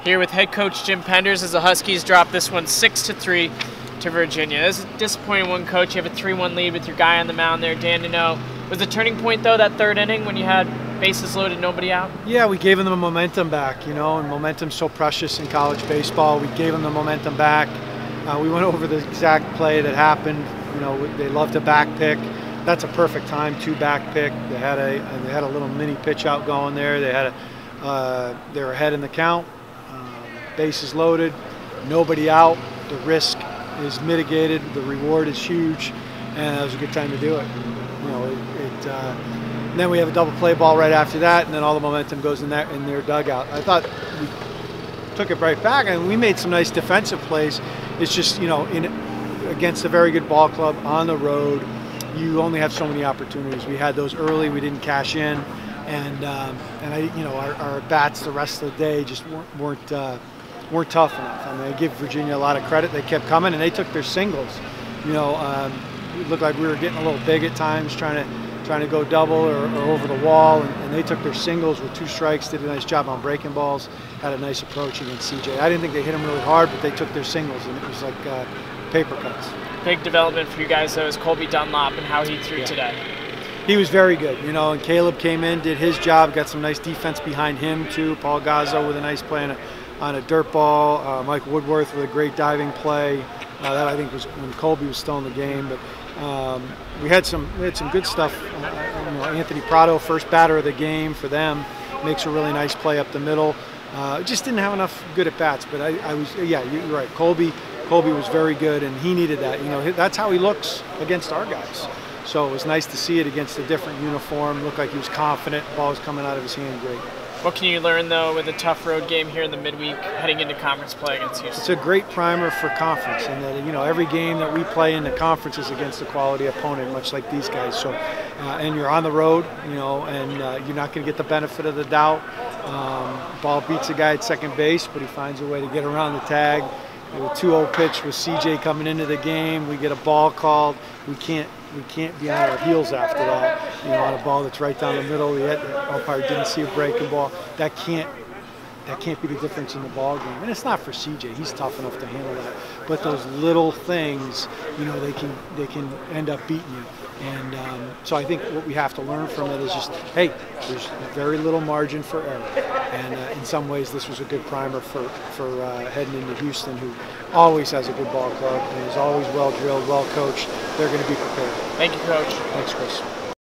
Here with head coach Jim Penders as the Huskies drop this one 6-3 to Virginia. This is a disappointing one, Coach. You have a 3-1 lead with your guy on the mound there, Dan Deneau. Was the turning point, though, that third inning when you had bases loaded, nobody out? Yeah, we gave them the momentum back, and momentum's so precious in college baseball. We gave them the momentum back. We went over the exact play that happened. They love to back pick. That's a perfect time to back pick. They had a little mini pitch out going there. They were ahead in the count. Bases loaded, nobody out. The risk is mitigated. The reward is huge, and that was a good time to do it. And then we have a double play ball right after that, and then all the momentum goes in their dugout. I thought we took it right back, and we made some nice defensive plays. It's just against a very good ball club on the road, you only have so many opportunities. We had those early, we didn't cash in, and our bats the rest of the day just weren't tough enough. I mean, I give Virginia a lot of credit. They kept coming, and they took their singles. It looked like we were getting a little big at times, trying to go double or over the wall, and they took their singles with 2 strikes, did a nice job on breaking balls, had a nice approach against CJ. I didn't think they hit him really hard, but they took their singles, and it was like paper cuts. Big development for you guys, though, is Colby Dunlop and how he threw today. He was very good, and Caleb came in, did his job, got some nice defense behind him, too. Paul Gazzo with a nice play on a dirt ball. Mike Woodworth with a great diving play. That I think was when Colby was still in the game. But we had some good stuff. Anthony Prado, first batter of the game for them, makes a really nice play up the middle. Just didn't have enough good at bats. But you're right. Colby was very good, and he needed that. That's how he looks against our guys. So it was nice to see it against a different uniform. Looked like he was confident. The ball was coming out of his hand great. What can you learn, though, with a tough road game here in the midweek heading into conference play against Houston? It's a great primer for conference, and that every game that we play in the conference is against a quality opponent, much like these guys. So, and you're on the road, and you're not going to get the benefit of the doubt. Ball beats a guy at second base, but he finds a way to get around the tag. A 2-0 pitch with CJ coming into the game. We get a ball called. We can't be on our heels after that. On a ball that's right down the middle. The umpire didn't see a breaking ball. That can't be the difference in the ball game. And it's not for CJ. He's tough enough to handle that. But those little things, they can end up beating you. And so I think what we have to learn from it is just, hey, there's very little margin for error. And in some ways, this was a good primer for heading into Houston, who always has a good ball club and is always well drilled, well coached. They're going to be prepared. Thank you, Coach. Thanks, Chris.